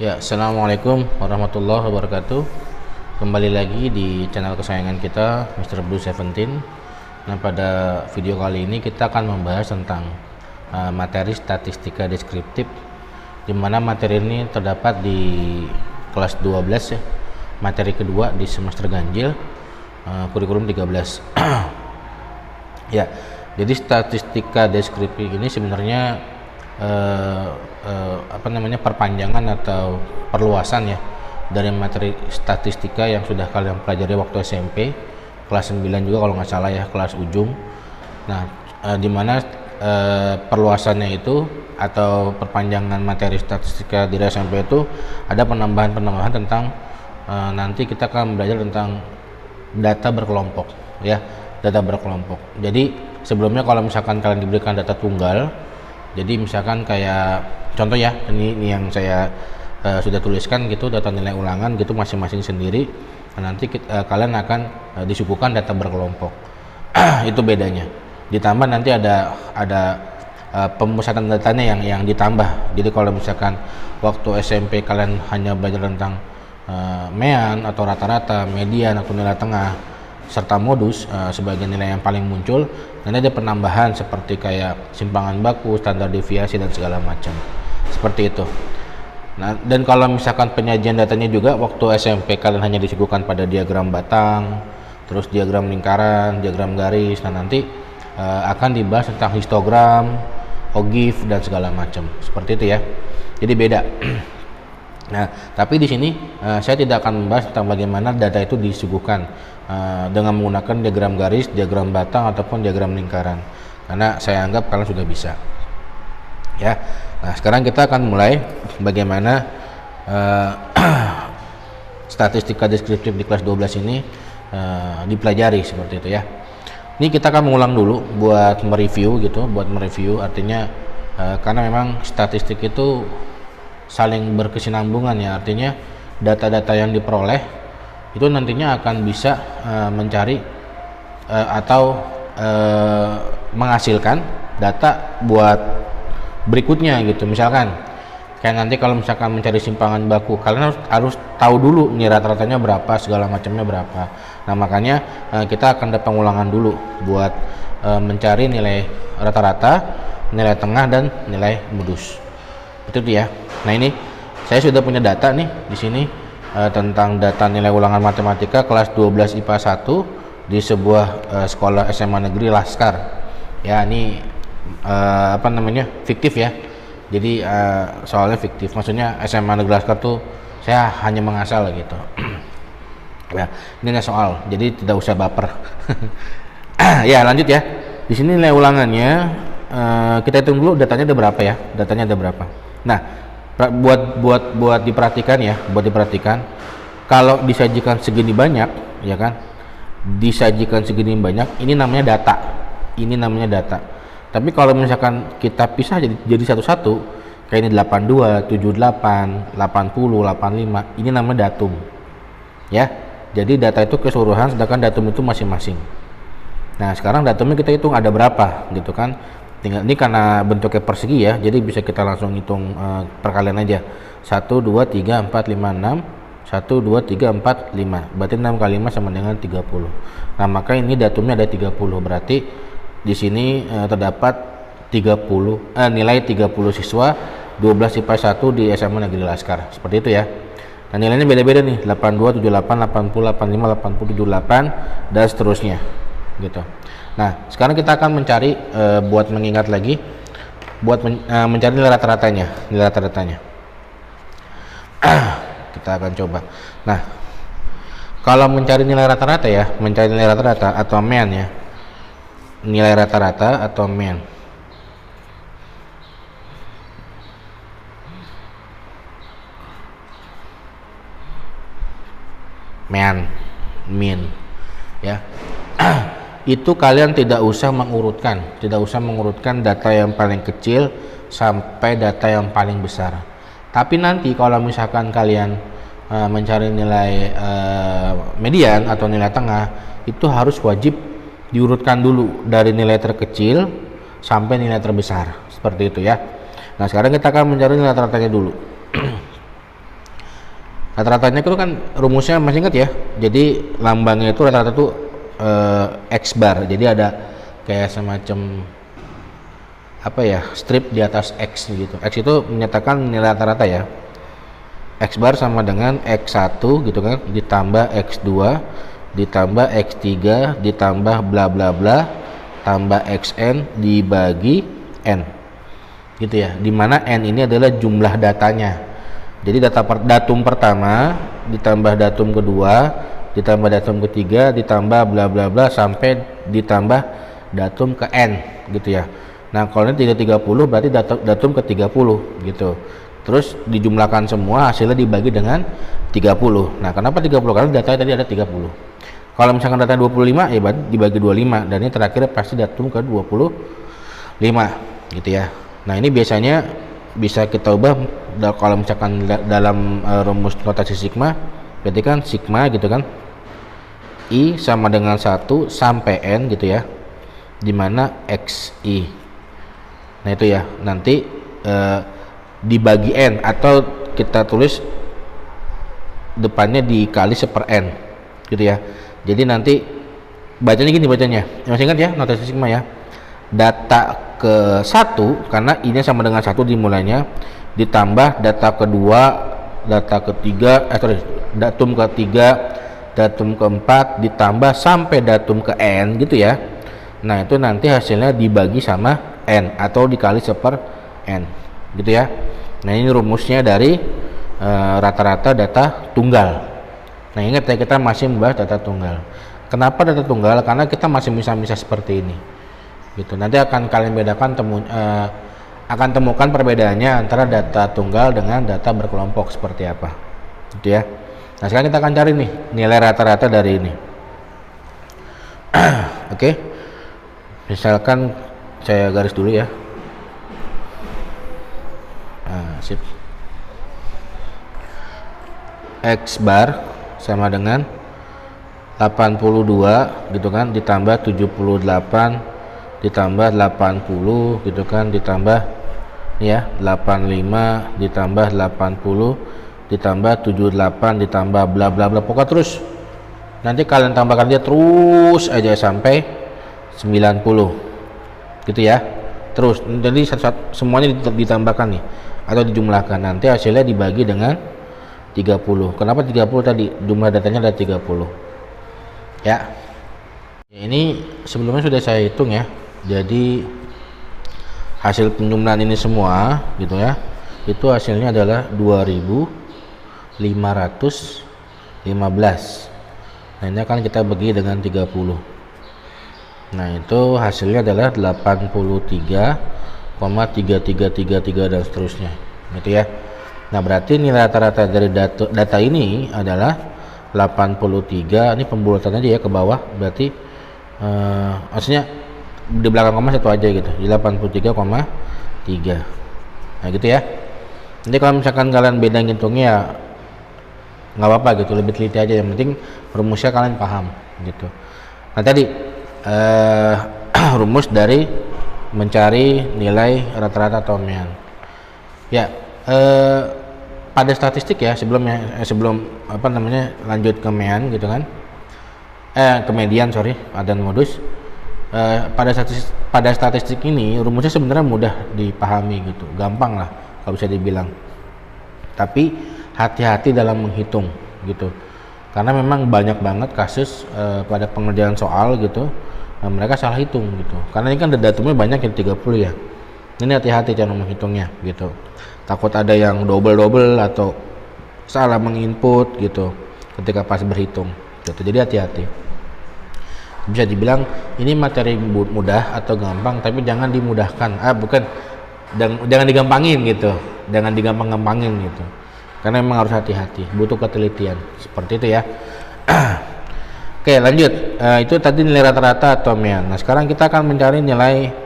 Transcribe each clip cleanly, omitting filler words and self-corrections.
Ya, assalamualaikum warahmatullahi wabarakatuh. Kembali lagi di channel kesayangan kita, Mr. Blue 17. Nah, pada video kali ini kita akan membahas tentang materi statistika deskriptif, di mana materi ini terdapat di kelas 12 ya, materi kedua di semester ganjil, kurikulum 13. Ya, jadi statistika deskriptif ini sebenarnya perpanjangan atau perluasan ya dari materi statistika yang sudah kalian pelajari waktu SMP kelas 9 juga kalau nggak salah ya, kelas ujung. Nah, di mana perluasannya itu atau perpanjangan materi statistika di SMP itu ada penambahan tentang nanti kita akan belajar tentang data berkelompok ya, data berkelompok. Jadi sebelumnya kalau misalkan kalian diberikan data tunggal, jadi misalkan kayak contoh ya, ini yang saya sudah tuliskan gitu, data nilai ulangan gitu masing-masing sendiri. Nah, nanti kalian akan disuguhkan data berkelompok. Itu bedanya. Ditambah nanti ada pemusatan datanya yang ditambah. Jadi kalau misalkan waktu SMP kalian hanya belajar tentang mean atau rata-rata, median atau nilai tengah serta modus sebagai nilai yang paling muncul, nanti ada penambahan seperti kayak simpangan baku, standar deviasi dan segala macam seperti itu. Nah, dan kalau misalkan penyajian datanya juga waktu SMP kalian hanya disuguhkan pada diagram batang, terus diagram lingkaran, diagram garis. Nah, nanti akan dibahas tentang histogram, ogif dan segala macam seperti itu ya. Jadi beda. Nah, tapi di sini saya tidak akan membahas tentang bagaimana data itu disuguhkan dengan menggunakan diagram garis, diagram batang ataupun diagram lingkaran, karena saya anggap kalian sudah bisa ya. Nah, sekarang kita akan mulai bagaimana statistika deskriptif di kelas 12 ini dipelajari seperti itu ya. Ini kita akan mengulang dulu buat mereview gitu, artinya karena memang statistik itu saling berkesinambungan ya, artinya data-data yang diperoleh itu nantinya akan bisa mencari atau menghasilkan data buat berikutnya gitu. Misalkan kayak nanti kalau misalkan mencari simpangan baku, kalian harus tahu dulu nih rata-ratanya berapa, segala macamnya berapa. Nah, makanya kita akan ada pengulangan dulu buat mencari nilai rata-rata, nilai tengah dan nilai modus. Itu ya. Nah, ini saya sudah punya data nih di sini tentang data nilai ulangan matematika kelas 12 IPA 1 di sebuah sekolah SMA negeri Laskar. Ya, ini fiktif ya. Jadi soalnya fiktif, maksudnya SMA negeri Laskar tuh saya hanya mengasal gitu. Ya, ini nggak soal, jadi tidak usah baper. Ya, lanjut ya. Di sini nilai ulangannya kita hitung dulu datanya ada berapa ya. Datanya ada berapa. Nah, buat diperhatikan ya, kalau disajikan segini banyak ya kan, disajikan segini banyak, ini namanya data. Tapi kalau misalkan kita pisah jadi satu-satu, kayak ini 82, 78, 80, 85, ini namanya datum ya. Jadi data itu keseluruhan, sedangkan datum itu masing-masing. Nah, sekarang datumnya kita hitung ada berapa gitu kan. Tinggal ini karena bentuknya persegi ya, jadi bisa kita langsung hitung perkalian aja. 1 2 3 4 5 6, 1 2 3 4 5, berarti 6 kali 5 sama dengan 30. Nah, maka ini datumnya ada 30, berarti di sini terdapat nilai 30 siswa 12 IPA 1 di SMA Negeri Laskar, seperti itu ya. Nah, nilainya beda-beda nih, 82, 78, 80, 85, 80, 78 dan seterusnya gitu. Nah, sekarang kita akan mencari buat mengingat lagi, buat mencari nilai rata-ratanya. Kita akan coba. Nah, kalau mencari nilai rata-rata ya, atau mean ya, nilai rata-rata atau mean. Mean ya. Itu kalian tidak usah mengurutkan data yang paling kecil sampai data yang paling besar. Tapi nanti kalau misalkan kalian mencari nilai median atau nilai tengah, itu harus wajib diurutkan dulu dari nilai terkecil sampai nilai terbesar, seperti itu ya. Nah, sekarang kita akan mencari nilai rata-ratanya dulu. Rata-ratanya itu kan rumusnya masih ingat ya. Jadi lambangnya itu rata-rata tuh X bar. Jadi ada kayak semacam apa ya, strip di atas X gitu. X itu menyatakan nilai rata-rata ya. X bar sama dengan X1 gitu kan, ditambah X2 ditambah X3 ditambah bla bla bla tambah XN dibagi N gitu ya, dimana N ini adalah jumlah datanya. Jadi datum pertama ditambah datum kedua ditambah datum ketiga ditambah bla bla bla sampai ditambah datum ke N gitu ya. Nah kalau ini 330 berarti datum ke 30 gitu. Terus dijumlahkan semua, hasilnya dibagi dengan 30. Nah kenapa 30? Karena datanya tadi ada 30. Kalau misalkan data 25 ya berarti dibagi 25, dan ini terakhir pasti datum ke 25 gitu ya. Nah ini biasanya bisa kita ubah kalau misalkan dalam rumus notasi sigma, berarti kan sigma gitu kan, I sama dengan 1 sampai N gitu ya, dimana XI. Nah itu ya, nanti dibagi N, atau kita tulis depannya dikali seper N gitu ya. Jadi nanti bacanya gini, masih ingat ya notasi sigma ya, data ke 1 karena ini sama dengan 1 dimulainya, ditambah data kedua, data ketiga datum ketiga, datum keempat, ditambah sampai datum ke N gitu ya. Nah itu nanti hasilnya dibagi sama N atau dikali seper N gitu ya. Nah ini rumusnya dari rata-rata data tunggal. Nah ingat ya, kita masih membahas data tunggal. Kenapa data tunggal? Karena kita masih bisa seperti ini gitu. Nanti akan kalian bedakan akan temukan perbedaannya antara data tunggal dengan data berkelompok seperti apa gitu ya. Nah sekarang kita akan cari nih nilai rata-rata dari ini. Oke, misalkan saya garis dulu ya. Sip. X bar sama dengan 82 gitu kan, ditambah 78 ditambah 80 gitu kan, ditambah ya 85 ditambah 80 ditambah 78 ditambah bla bla bla, pokoknya terus nanti kalian tambahkan dia terus aja sampai 90 gitu ya. Terus jadi semuanya ditambahkan nih atau dijumlahkan, nanti hasilnya dibagi dengan 30. Kenapa 30? Tadi jumlah datanya ada 30 ya. Ini sebelumnya sudah saya hitung ya, jadi hasil penjumlahan ini semua gitu ya, itu hasilnya adalah 2515. Nah ini akan kita bagi dengan 30. Nah itu hasilnya adalah 83,3333 dan seterusnya gitu ya. Nah berarti nilai rata-rata dari data ini adalah 83. Ini pembulatannya aja ya ke bawah, berarti maksudnya di belakang koma satu aja gitu, di 83,3. Nah gitu ya. Nanti kalau misalkan kalian beda ngitungnya ya nggak apa-apa gitu, lebih teliti aja, yang penting rumusnya kalian paham gitu. Nah tadi rumus dari mencari nilai rata-rata atau median ya. Pada statistik ya, sebelum apa namanya lanjut ke median gitu kan, ke median sorry, dan modus. Pada statistik ini rumusnya sebenarnya mudah dipahami gitu, gampang lah kalau bisa dibilang, tapi hati-hati dalam menghitung gitu, karena memang banyak banget kasus pada pengerjaan soal gitu, mereka salah hitung gitu, karena ini kan datumnya banyak yang 30 ya. Ini hati-hati cara menghitungnya gitu, takut ada yang double atau salah menginput gitu ketika pas berhitung gitu. Jadi hati-hati. Bisa dibilang ini materi mudah atau gampang, tapi jangan dimudahkan, jangan digampangin gitu, jangan digampang-gampangin gitu, karena memang harus hati-hati, butuh ketelitian seperti itu ya. Oke lanjut, itu tadi nilai rata-rata atau median. Nah sekarang kita akan mencari nilai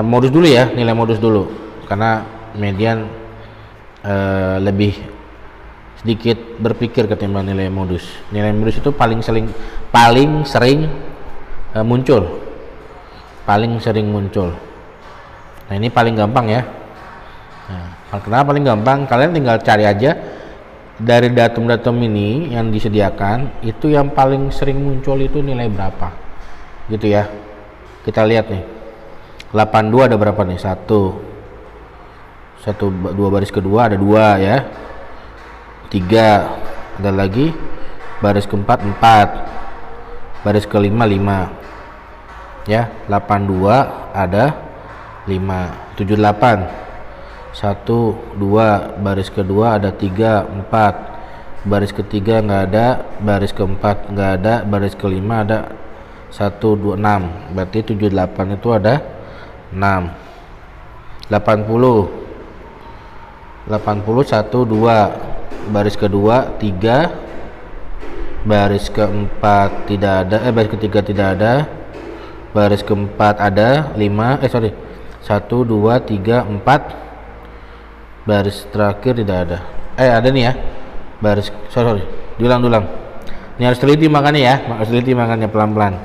modus dulu ya, nilai modus dulu, karena median lebih sedikit berpikir ketimbang nilai modus. Nilai modus itu paling sering muncul. Nah ini paling gampang ya. Nah, kenapa paling gampang? Kalian tinggal cari aja dari datum-datum ini yang disediakan itu yang paling sering muncul itu nilai berapa gitu ya. Kita lihat nih 82 ada berapa nih, 1 2 baris kedua ada 2 ya, 3 ada lagi, baris keempat 4, baris kelima 5 ya, 82 ada 5, 78 1 2 baris kedua ada 3 4, baris ketiga nggak ada, baris keempat nggak ada, baris kelima ada 1 2 6, berarti 78 itu ada 6. 80 1 2 baris kedua 3, baris keempat tidak ada, baris ketiga tidak ada, baris keempat ada 5 1 2 3 4, baris terakhir tidak ada. Ada nih ya, baris sorry diulang ini harus teliti makanya pelan-pelan.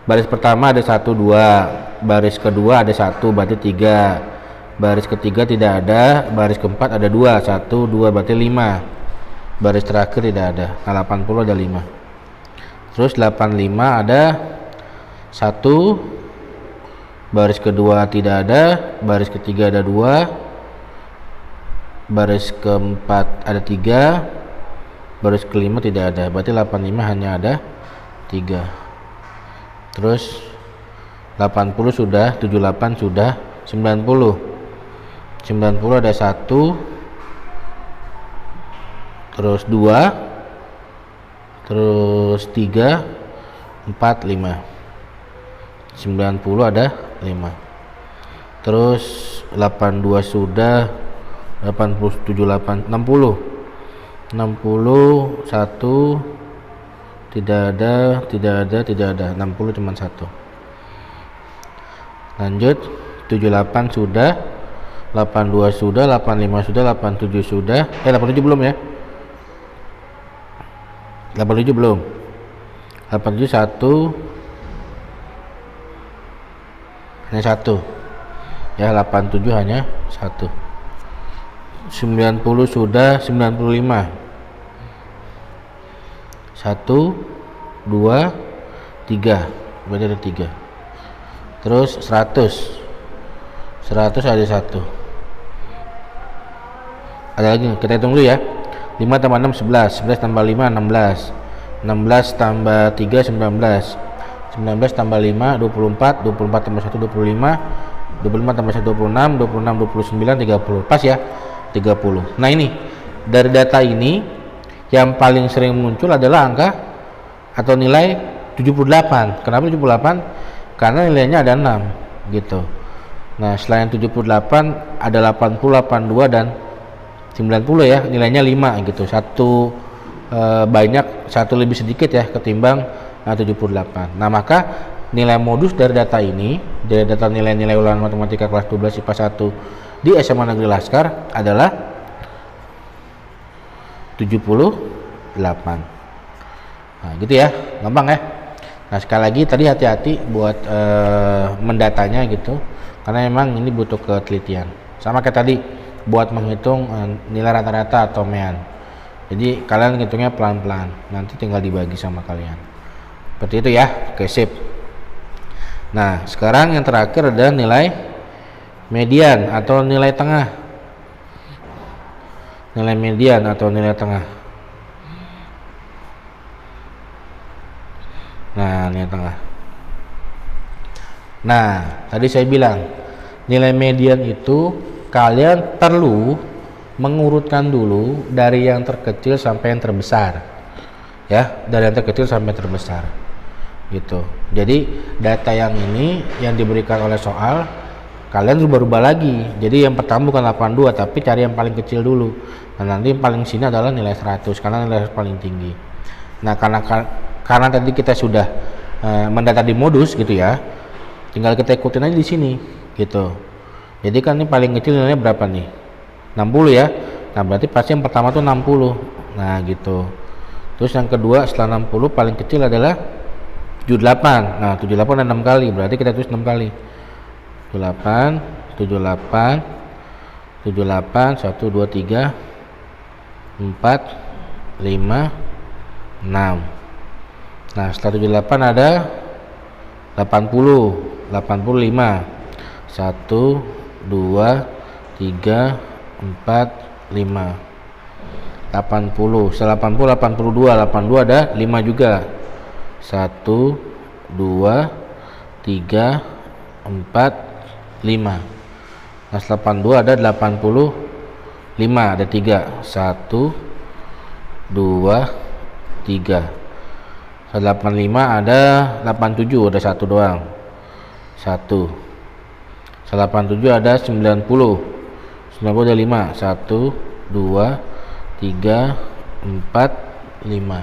Baris pertama ada 1 2, baris kedua ada 1 berarti 3, baris ketiga tidak ada, baris keempat ada 2 1 2 berarti 5, baris terakhir tidak ada. Nah 80 ada 5, terus 85 ada 1, baris kedua tidak ada, baris ketiga ada 2, baris keempat ada 3, baris kelima tidak ada, berarti 85 hanya ada 3. Terus 80 sudah, 78 sudah, 90 ada 1, terus 2, terus 3 4 5, 90 ada 5, terus 82 sudah, 80 78 60 1 tidak ada 60 cuma 1. Lanjut 78 sudah, 82 sudah, 85 sudah, 87 sudah, 87 belum ya, 87 belum, 87 hanya 1 ya, 87 hanya 1. 90 sudah, 95 1 2 3 berarti ada 3. Terus 100 ada 1, ada lagi kita hitung dulu ya. 5 tambah 6 11, 11 tambah 5 16, 16 tambah 3 19, 19 tambah 5 24, 24 tambah 1 25, 25 tambah 1 26, 26 29 30, pas ya 30. Nah ini dari data ini yang paling sering muncul adalah angka atau nilai 78. Kenapa 78? Karena nilainya ada 6 gitu. Nah selain 78 ada 80, 82 dan 90 ya, nilainya 5 gitu. Satu banyak, satu lebih sedikit ya ketimbang 78. Nah maka nilai modus dari data ini, dari data nilai-nilai ulangan matematika kelas 12 IPA 1 di SMA Negeri Laskar adalah 78. Nah gitu ya, gampang ya. Nah sekali lagi tadi hati-hati buat mendatanya gitu, karena memang ini butuh ketelitian. Sama kayak tadi buat menghitung nilai rata-rata atau mean. Jadi kalian hitungnya pelan-pelan, nanti tinggal dibagi sama kalian. Seperti itu ya. Oke sip. Nah sekarang yang terakhir adalah nilai median atau nilai tengah. Nilai median atau nilai tengah. Nah nilai tengah. Nah tadi saya bilang nilai median itu kalian perlu mengurutkan dulu dari yang terkecil sampai yang terbesar ya, dari yang terkecil sampai terbesar gitu. Jadi data yang ini yang diberikan oleh soal kalian rubah-rubah lagi, jadi yang pertama bukan 82 tapi cari yang paling kecil dulu. Nah nanti yang paling sini adalah nilai 100 karena nilai paling tinggi. Nah karena tadi kita sudah mendata di modus gitu ya, tinggal kita ikutin aja di sini gitu. Jadi kan ini paling kecil nilainya berapa nih, 60 ya. Nah berarti pasti yang pertama tuh 60. Nah gitu. Terus yang kedua setelah 60 paling kecil adalah 78. Nah 78 ada 6 kali, berarti kita tulis 6 kali. 78 78 78 1 2 3 4, 5, 6. Nah setelah 78 ada 80, 85. 1, 2, 3, 4, 5. 80. Setelah 80, 82. 82 ada 5 juga. 1, 2, 3, 4, 5. Nah setelah 82 ada 85, ada 3. 1, 2, 3. Setelah 85 ada 87, ada 1 doang. 1. Setelah 87 ada 90. 90 ada 5. 1, 2, 3, 4, 5.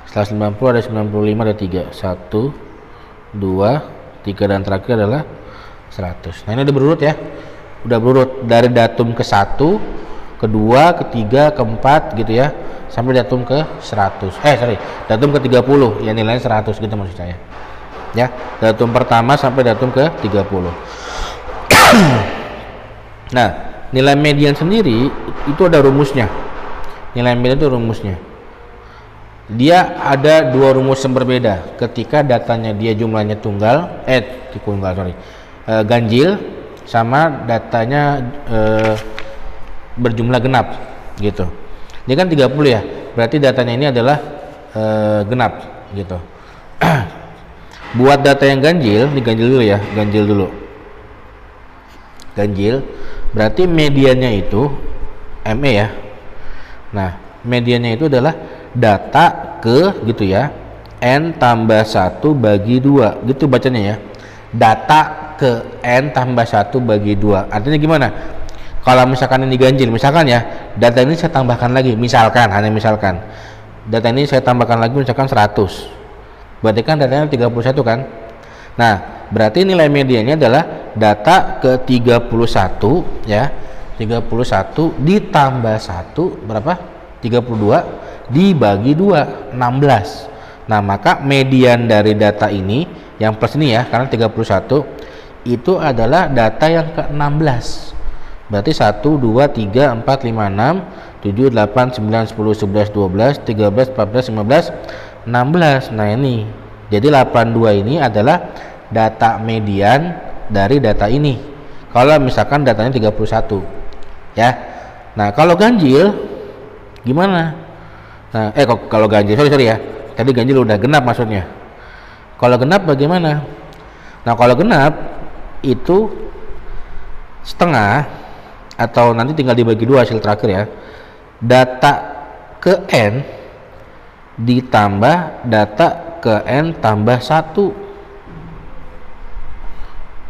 Setelah 90 ada 95, ada 3. 1, 2, 3, dan terakhir adalah 100. Nah ini udah berurut ya, udah berurut dari datum ke 1, ke 2, ke 3, ke 4 gitu ya, sampai datum ke 100. Datum ke 30 ya, nilainya 100 gitu maksud saya ya. Datum pertama sampai datum ke 30. Nah nilai median sendiri itu ada rumusnya. Nilai median itu rumusnya, dia ada dua rumus yang berbeda ketika datanya dia jumlahnya ganjil, sama datanya berjumlah genap gitu. Ini kan 30 ya, berarti datanya ini adalah genap gitu. Buat data yang ganjil, diganjil dulu ya, ganjil berarti mediannya itu ME ya. Nah mediannya itu adalah data ke gitu ya, N tambah 1 bagi 2 gitu bacanya ya. Data ke N tambah 1 bagi 2 artinya gimana? Kalau misalkan ini ganjil, misalkan ya, data ini saya tambahkan lagi, hanya misalkan data ini saya tambahkan lagi misalkan 100, berarti kan datanya 31 kan. Nah berarti nilai mediannya adalah data ke 31 ya, 31 ditambah 1 berapa? 32 dibagi 2, 16. Nah maka median dari data ini yang plus ini ya, karena 31 itu adalah data yang ke-16. Berarti 1, 2, 3, 4, 5, 6, 7, 8, 9, 10, 11, 12, 13, 14, 15, 16. Nah ini jadi 82 ini adalah data median dari data ini kalau misalkan datanya 31 ya. Nah kalau ganjil gimana? Nah kalau ganjil sorry ya, tadi ganjil udah genap maksudnya. Kalau genap bagaimana? Nah kalau genap itu setengah atau nanti tinggal dibagi 2 hasil terakhir ya, data ke N ditambah data ke N tambah 1.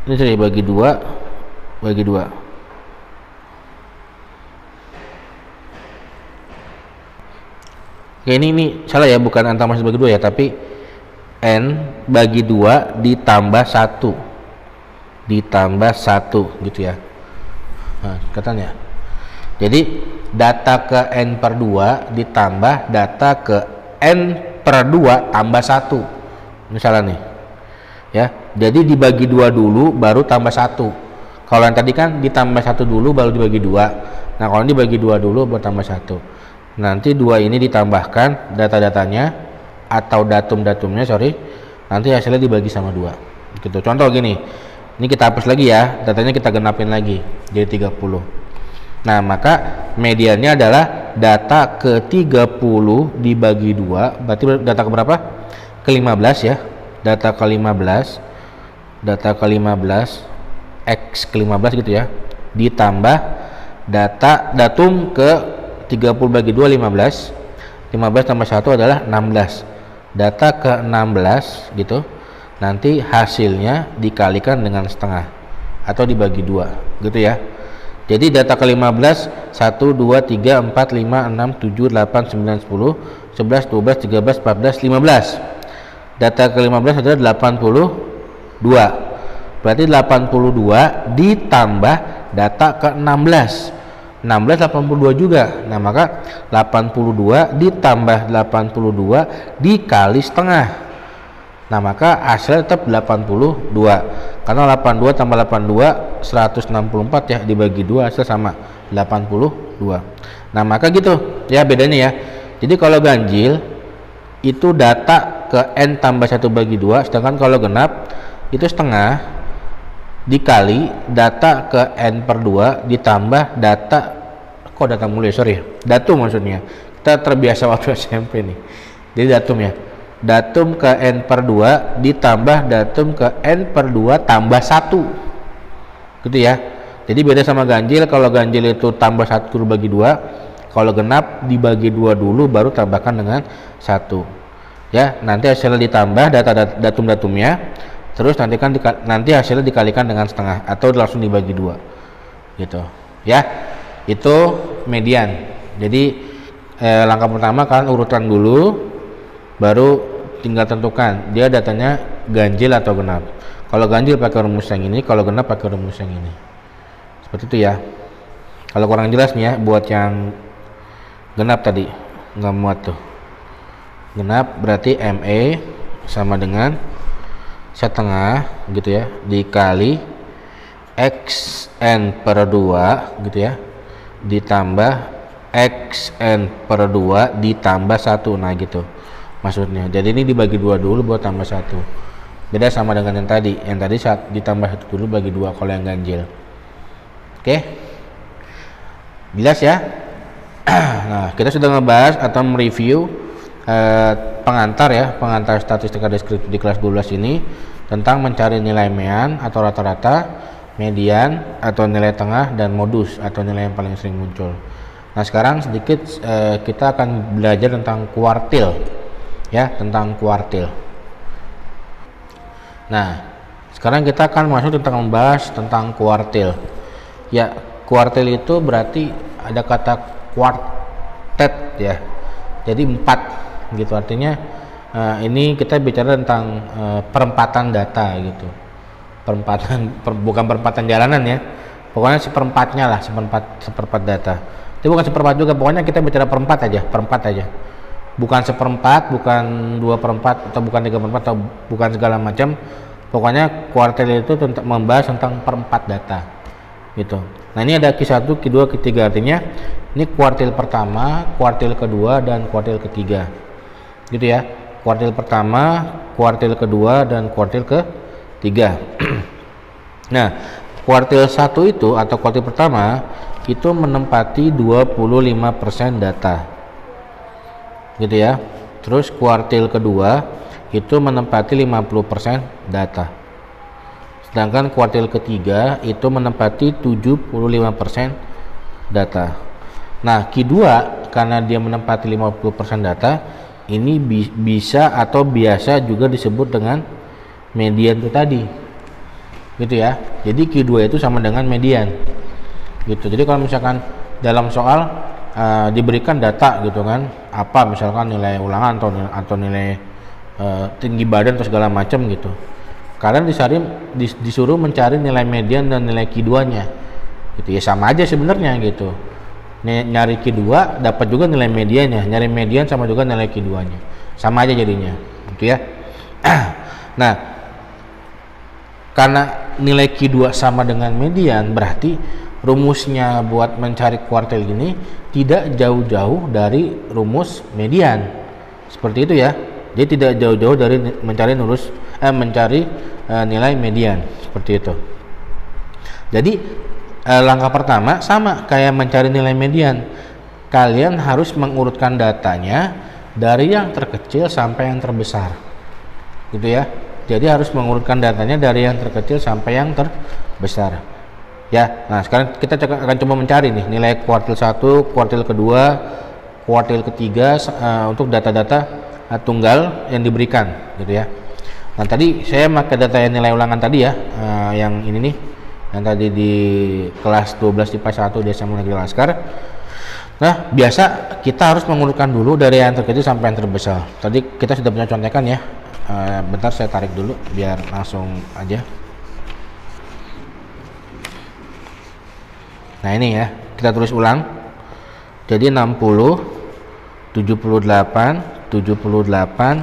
Ini saya bagi 2 bagi 2. Oke, ini salah ya, bukan antara masih bagi 2 ya, tapi N bagi 2 ditambah 1 gitu ya. Nah, katanya. Jadi data ke N per 2 ditambah data ke N per 2 tambah 1 misalnya nih ya. Jadi dibagi 2 dulu baru tambah 1. Kalau yang tadi kan ditambah 1 dulu baru dibagi 2. Nah kalau ini dibagi 2 dulu baru tambah 1. Nanti 2 ini ditambahkan data-datanya atau datum-datumnya nanti hasilnya dibagi sama 2 gitu. Contoh gini, ini kita hapus lagi ya, datanya kita genapin lagi jadi 30. Nah maka mediannya adalah data ke 30 dibagi 2, berarti data ke berapa? Ke 15 ya, data ke 15 X ke 15 gitu ya, ditambah datum ke 30 bagi 2 15 tambah 1 adalah 16, data ke 16 gitu, nanti hasilnya dikalikan dengan setengah atau dibagi 2 gitu ya. Jadi data ke 15 1, 2, 3, 4, 5, 6, 7, 8, 9, 10, 11, 12, 13, 14, 15. Data ke 15 adalah 82. Berarti 82 ditambah data ke 16. 16 82 juga. Nah, maka 82 ditambah 82 dikali setengah. Nah, maka hasilnya tetap 82. Karena 82 tambah 82 164 ya, dibagi 2 hasil sama 82. Nah, maka gitu. ya bedanya ya. Jadi kalau ganjil itu data ke N tambah 1 bagi 2, sedangkan kalau genap itu setengah dikali data ke N per 2 ditambah data, kok data mulai, sorry, datum maksudnya. Kita terbiasa waktu SMP nih. Jadi datum ya. Datum ke N per 2 ditambah datum ke N per 2 tambah 1. Gitu ya. Jadi beda sama ganjil, kalau ganjil itu tambah 1 bagi 2, kalau genap dibagi 2 dulu baru tambahkan dengan 1. Ya, nanti hasilnya ditambah datum-datumnya, terus nanti hasilnya dikalikan dengan setengah atau langsung dibagi 2. Gitu. Ya. Itu median. Jadi langkah pertama kalian urutan dulu, baru tinggal tentukan dia datanya ganjil atau genap. Kalau ganjil pakai rumus yang ini, kalau genap pakai rumus yang ini. Seperti itu ya. Kalau kurang jelas nih ya buat yang genap tadi nggak muat tuh. Genap berarti ME sama dengan setengah gitu ya dikali XN per 2 gitu ya ditambah XN per 2 ditambah 1. Nah gitu maksudnya. Jadi ini dibagi 2 dulu buat tambah 1. Beda sama dengan yang tadi ditambah 1 dulu bagi 2 kalau yang ganjil. Oke, jelas ya. Nah, kita sudah ngebahas atau mereview pengantar statistika deskriptif di kelas 12 ini tentang mencari nilai mean atau rata-rata, median atau nilai tengah, dan modus atau nilai yang paling sering muncul. Nah, sekarang sedikit kita akan belajar tentang kuartil ya, tentang kuartil. Nah, sekarang kita akan masuk tentang membahas tentang kuartil. Ya, kuartil itu berarti ada kata quartet ya. Jadi 4 gitu, artinya ini kita bicara tentang perempatan data gitu. Bukan perempatan jalanan ya. Pokoknya seperempatnya lah, seperempat data. Itu bukan seperempat juga, pokoknya kita bicara perempat aja. Bukan seperempat, bukan 2/4 atau bukan 3/4 atau bukan segala macam. Pokoknya kuartil itu membahas tentang perempat data gitu. Nah, ini ada Q1, Q2, Q3, artinya ini kuartil pertama, kuartil kedua, dan kuartil ketiga gitu ya. Kuartil pertama, kuartil kedua, dan kuartil ketiga. Nah, kuartil 1 itu atau kuartil pertama itu menempati 25% data gitu ya. Terus kuartil kedua itu menempati 50% data, sedangkan kuartil ketiga itu menempati 75% data. Nah, Q2 karena dia menempati 50% data, ini bisa atau biasa juga disebut dengan median itu tadi gitu ya. Jadi Q2 itu sama dengan median gitu. Jadi kalau misalkan dalam soal diberikan data gitu kan, apa misalkan nilai ulangan atau nilai tinggi badan atau segala macam gitu, kalian disuruh mencari nilai median dan nilai Q2-nya gitu ya. Sama aja sebenarnya gitu, nyari Q2 dapat juga nilai mediannya, nyari median sama juga nilai Q2-nya, sama aja jadinya gitu ya. Nah, karena nilai Q2 sama dengan median, berarti rumusnya buat mencari kuartil ini tidak jauh-jauh dari rumus median. Seperti itu ya. Dia tidak jauh-jauh dari mencari nilai median, seperti itu. Jadi langkah pertama sama kayak mencari nilai median. Kalian harus mengurutkan datanya dari yang terkecil sampai yang terbesar. Gitu ya. Jadi harus mengurutkan datanya dari yang terkecil sampai yang terbesar. Ya, nah sekarang kita akan coba mencari nih nilai kuartil 1, kuartil kedua, kuartil ketiga untuk data-data tunggal yang diberikan gitu ya. Nah, tadi saya pakai data yang nilai ulangan tadi ya, yang ini nih, yang tadi di kelas 12 IPA 1 di SMA Negeri Laskar. Nah, biasa kita harus mengurutkan dulu dari yang terkecil sampai yang terbesar. Tadi kita sudah punya contekan ya. Bentar saya tarik dulu biar langsung aja. Nah, ini ya, kita tulis ulang. Jadi 60, 78, 78,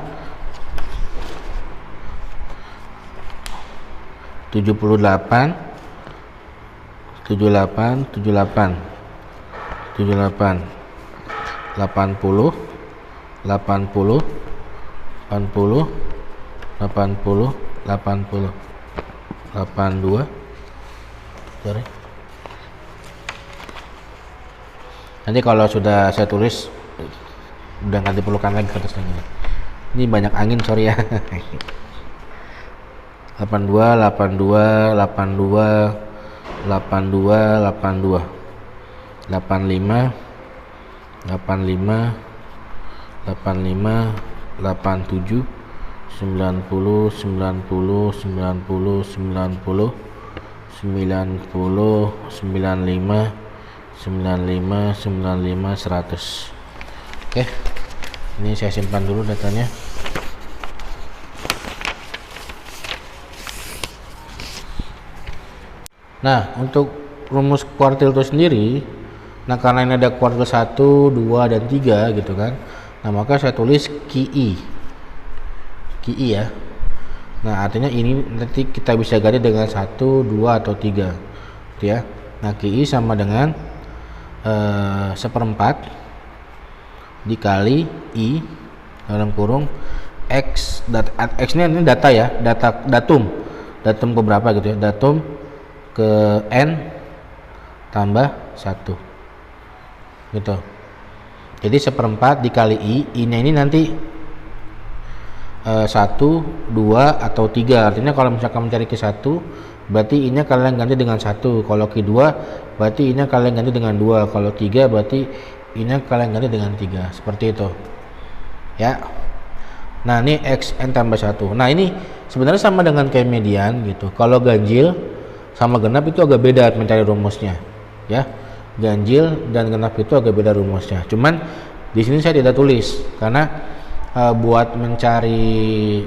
78, 78, 78, 78, 80, 80, 80, 80, 80, 82. Sorry. Nanti kalau sudah saya tulis udah nggak diperlukan lagi kertasnya. Ini banyak angin, sorry ya. 82, 82, 82, 82, 82, 85, 85, 85, 87, 90, 90, 90, 90, 90, 95, 95, 95, 100. Oke, ini saya simpan dulu datanya. Nah, untuk rumus kuartil itu sendiri, nah karena ini ada kuartil 1, 2, dan 3 gitu kan, nah maka saya tulis QI ya. Nah artinya ini nanti kita bisa ganti dengan 1, 2, atau 3 gitu ya. Nah QI sama dengan seperempat dikali I dalam kurung X, X ini data ya, datum ke berapa gitu ya, datum ke N tambah 1 gitu. Jadi seperempat dikali I nya ini nanti 1, 2, atau 3. Artinya kalau misalkan mencari Q1 berarti I nya kalian ganti dengan 1, kalau Q2 berarti I nya kalian ganti dengan 2, kalau 3 berarti I nya kalian ganti dengan 3, seperti itu ya. Nah ini XN tambah 1. Nah ini sebenarnya sama dengan kayak median gitu. Kalau ganjil sama genap itu agak beda mencari rumusnya ya. Ganjil dan genap itu agak beda rumusnya, cuman di sini saya tidak tulis karena buat mencari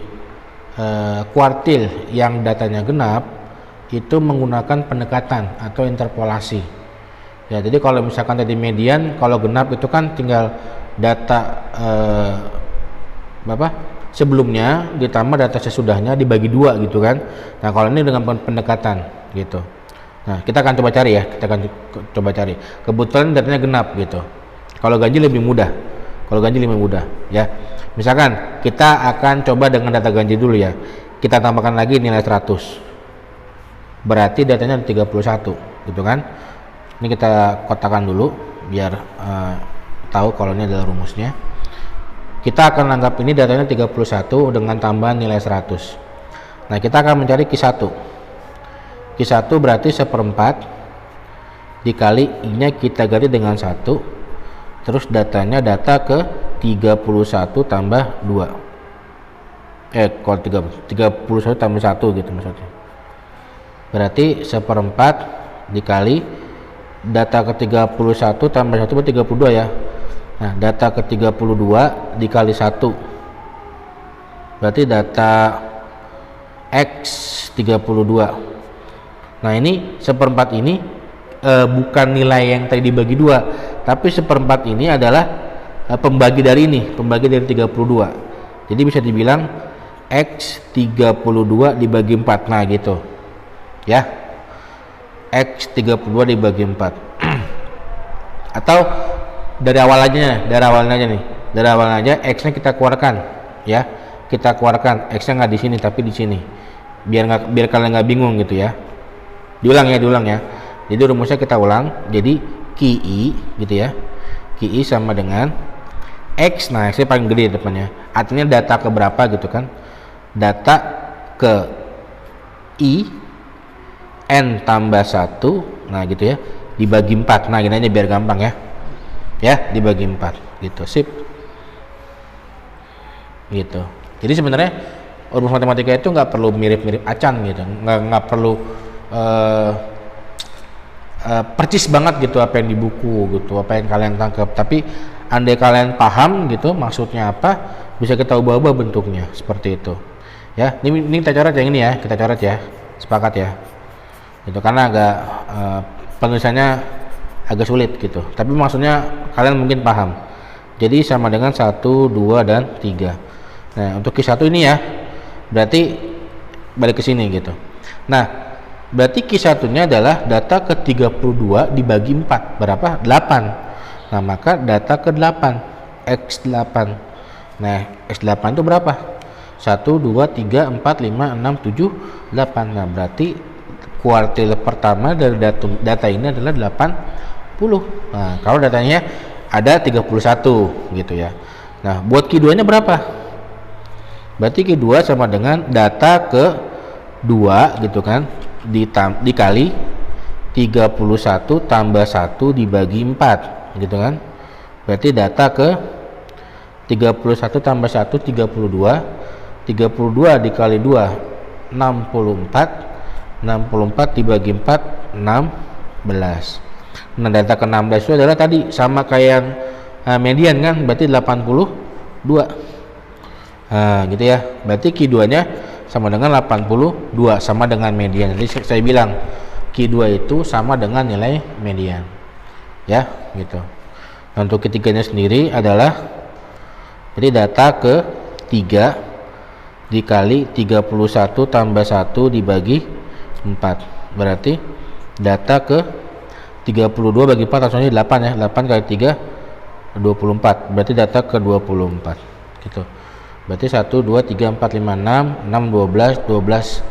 kuartil yang datanya genap itu menggunakan pendekatan atau interpolasi ya. Jadi kalau misalkan tadi median, kalau genap itu kan tinggal data sebelumnya ditambah data sesudahnya dibagi 2 gitu kan. Nah kalau ini dengan pendekatan gitu. Nah kita akan coba cari ya, kebetulan datanya genap gitu. Kalau ganjil lebih mudah, ya. Misalkan kita akan coba dengan data ganjil dulu ya, kita tambahkan lagi nilai 100, berarti datanya 31 gitu kan. Ini kita kotakan dulu biar tahu kalau ini adalah rumusnya. Kita akan anggap ini datanya 31 dengan tambahan nilai 100. Nah kita akan mencari Q1. Q1 berarti seperempat dikali I nya kita ganti dengan 1, terus datanya data ke 31 tambah 2, kalau 31 tambah 1 gitu maksudnya. Berarti seperempat dikali data ke 31 tambah 1 berarti 32 ya. Nah data ke 32 dikali 1 berarti data X 32. Nah ini seperempat ini bukan nilai yang tadi dibagi 2, tapi seperempat ini adalah pembagi dari 32. Jadi bisa dibilang X 32 dibagi 4. Nah gitu ya, X 32 dibagi 4. Atau dari awal aja X nya kita keluarkan ya, X nya nggak di sini tapi di sini, biar kalian nggak bingung gitu ya. Diulang ya. Jadi rumusnya kita ulang. Jadi QI gitu ya, QI sama dengan X. Nah X nya paling gede depannya, artinya data ke berapa gitu kan, data ke I N tambah 1, nah gitu ya, dibagi 4. Nah gini aja biar gampang ya, dibagi 4 gitu, sip gitu. Jadi sebenarnya rumus matematika itu nggak perlu mirip-mirip acan gitu, nggak perlu percis banget gitu apa yang di buku gitu, apa yang kalian tangkap. Tapi andai kalian paham gitu maksudnya apa, bisa kita ubah-ubah bentuknya seperti itu ya. Ini kita coret yang ini ya, sepakat ya gitu, karena agak penulisannya agak sulit gitu, tapi maksudnya kalian mungkin paham. Jadi sama dengan 1, 2, dan 3. Nah untuk Q1 ini ya, berarti balik ke sini gitu. Nah berarti Q1 nya adalah data ke 32 dibagi 4 berapa? 8. Nah, maka data ke-8 X8. Nah, X8 itu berapa? 1 2 3 4 5 6 7 8. Nah, berarti kuartil pertama dari data ini adalah 80. Nah, kalau datanya ada 31 gitu ya. Nah, buat Q2 nya berapa? Berarti Q2 sama dengan data ke 2 gitu kan, dikali 31 tambah 1 dibagi 4 gitu kan. Berarti data ke 31 tambah 1 32 dikali 2 64 dibagi 4 16. Nah, data ke 16 itu adalah tadi sama kayak median kan, berarti 82. Nah, gitu ya. Berarti Q2 nya sama dengan 82, sama dengan median. Jadi saya bilang Q2 itu sama dengan nilai median. Ya, gitu. Nah, untuk ketiganya sendiri adalah jadi data ke 3 dikali 31 tambah 1 dibagi 4. Berarti data ke 32 bagi 4 langsung 8 ya. 8 kali 3 24. Berarti data ke 24 gitu. Berarti 1 2 3 4 5 6 12 18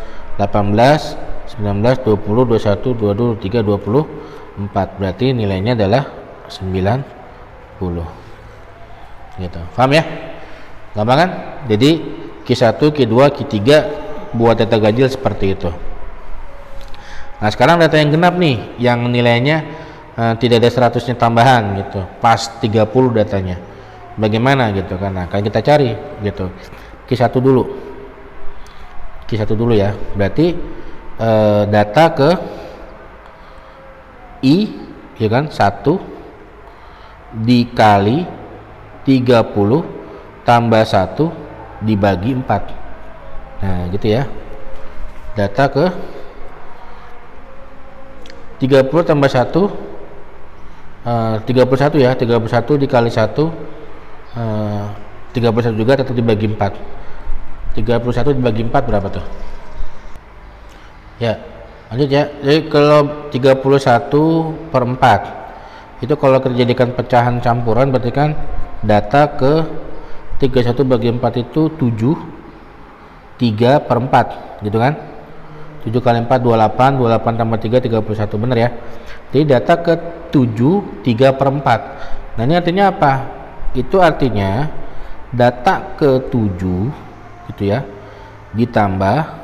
19 20 21 22 23 24. Berarti nilainya adalah 90 gitu. Paham ya? Gampang kan? Jadi Q1, Q2, Q3 buat data ganjil seperti itu. Nah, sekarang data yang genap nih, yang nilainya tidak ada 100-nya tambahan gitu, pas 30 datanya. Bagaimana gitu kan? Nah, kan kita cari gitu. Q1 dulu. Q1 dulu ya. Berarti data ke I ya kan, 1 dikali 30 tambah 1 dibagi 4. Nah, gitu ya. Data ke 30 tambah 1 31 ya, 31 dikali 1 31 juga, tetap dibagi 4. 31 dibagi 4 berapa tuh? Ya, lanjut ya. Jadi kalau 31/4 itu kalau dijadikan pecahan campuran, berarti kan data ke 31 bagi 4 itu 7 3/4 gitu kan. 7 kali 4 28, 28 tambah 3 31, bener ya. Jadi data ke 7 3/4. Nah, ini artinya apa? Itu artinya data ke 7 gitu ya, ditambah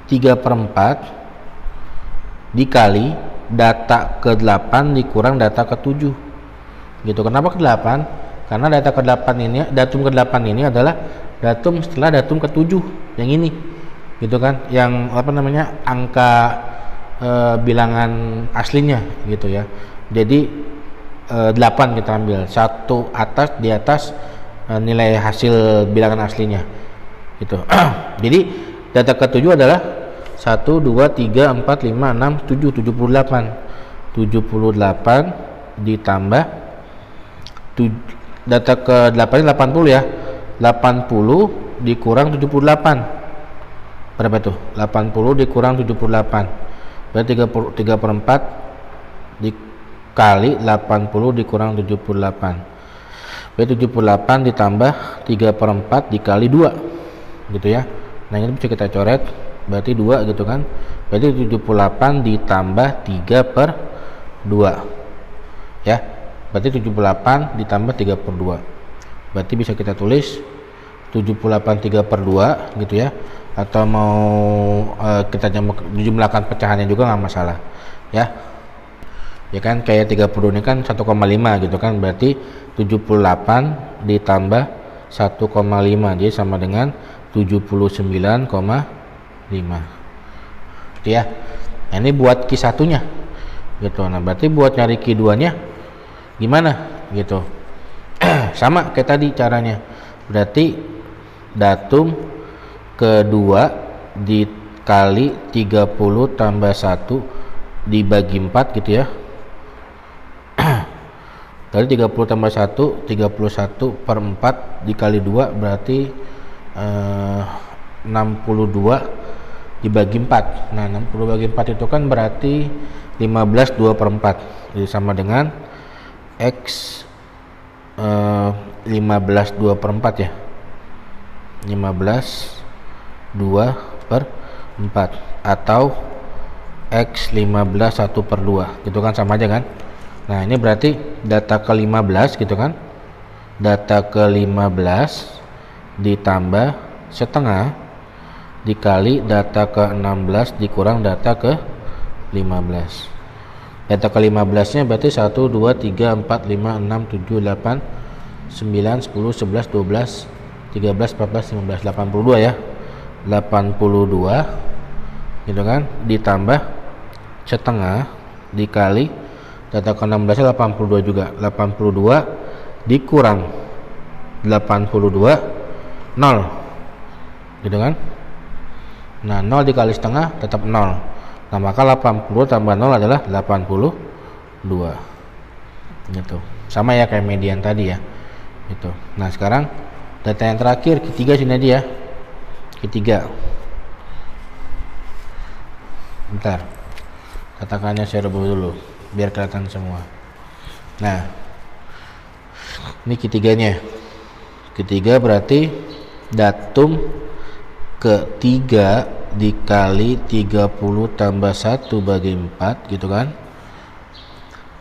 3/4 dikali data ke 8 dikurang data ke 7 gitu. Kenapa ke 8? Karena data ke 8 ini, datum ke 8 ini adalah datum setelah datum ke 7 yang ini gitu kan, yang apa namanya, angka bilangan aslinya gitu ya. Jadi 8 kita ambil, satu atas, di atas nilai hasil bilangan aslinya gitu. Jadi data ke 7 adalah 1 2 3 4 5 6 7 78 ditambah data ke 8 ini 80 ya, 80 dikurang 78 berapa tuh? 80 dikurang 78 berarti 3/4 dikali 80 dikurang 78 berarti 78 ditambah 3/4 dikali 2 gitu ya. Nah, ini bisa kita coret, berarti 2 gitu kan. Berarti 78 ditambah 3/2 ya. Berarti 78 ditambah 3/2. Berarti bisa kita tulis 78 3/2 gitu ya. Atau mau kita jumlahkan pecahannya juga nggak masalah ya. Ya kan, kayak 30 ini kan 1,5 gitu kan. Berarti 78 ditambah 1,5 jadi sama dengan 79,5 gitu ya. Nah, ini buat Q1 nya gitu. Nah, berarti buat nyari Q2 nya gimana gitu. Sama kayak tadi caranya, berarti datum kedua dikali 30 tambah 1 dibagi 4 gitu ya. Dari 30 tambah 1 31/4 dikali 2 berarti 62 dibagi 4. Nah 60 bagi 4 itu kan berarti 15 2/4, jadi sama dengan X 15 2/4 ya, 15 2/4 atau X 15 1/2 gitu kan, sama aja kan. Nah ini berarti data ke 15 gitu kan, data ke 15 ditambah setengah dikali data ke 16 dikurang data ke 15. Data ke 15 nya berarti 1 2 3 4 5 6 7 8 9 10 11 12 13 14 15 82 ya, 82 gitu kan, ditambah setengah dikali data ke 16 nya 82 juga, 82 dikurang 82 0 gitu kan. Nah 0 dikali setengah tetap 0, nah maka 80 tambah 0 adalah 82 gitu, sama ya kayak median tadi ya gitu. Nah sekarang data yang terakhir ketiga sini aja ya, ketiga bentar katakannya saya rubah dulu biar kelihatan semua. Nah ini ketiganya, ketiga berarti datum ketiga dikali 30 tambah 1 bagi 4 gitu kan,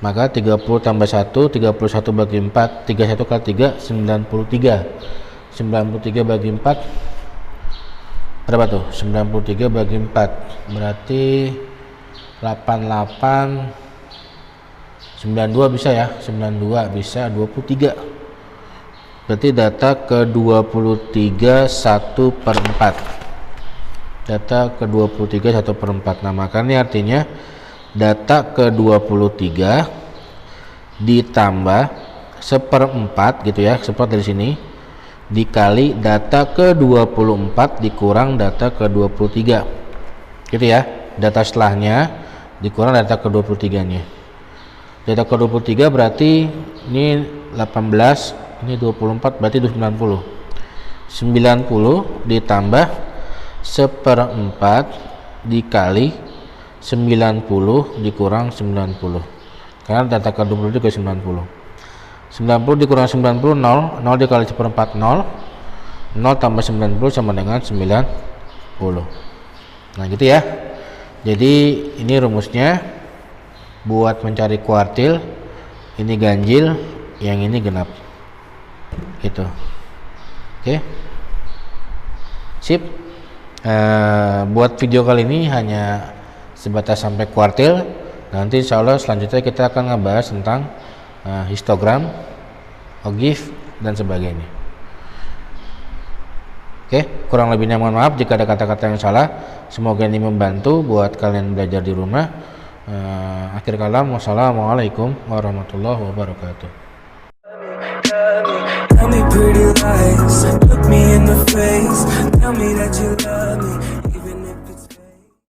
maka 30 tambah 1 31 bagi 4, 31 kali 3 93, 93 bagi 4 berapa tuh, 93 bagi 4 berarti 88 92 bisa ya, 92 bisa 23, berarti data ke 23 1/4, data ke 23 1/4. Nah maka ini artinya data ke 23 ditambah 1/4 gitu ya, 1/4 dari sini dikali data ke 24 dikurang data ke 23 gitu ya, data setelahnya dikurang data ke 23 nya. Data ke 23 berarti ini 18, ini 24 berarti 90 ditambah 1/4 dikali 90 dikurang 90, karena data ke 20 juga 90 dikurang 90 0 dikali 1/4 0 tambah 90 sama dengan 90. Nah gitu ya, jadi ini rumusnya buat mencari kuartil, ini ganjil, yang ini genap gitu. Oke sip. Buat video kali ini hanya sebatas sampai kuartil. Nanti insya Allah selanjutnya kita akan ngebahas tentang histogram, ogif dan sebagainya. Oke, kurang lebihnya mohon maaf jika ada kata-kata yang salah. Semoga ini membantu buat kalian belajar di rumah. Akhir kalam, wassalamualaikum warahmatullahi wabarakatuh. Tell me pretty lies, look me in the face, tell me that you love me.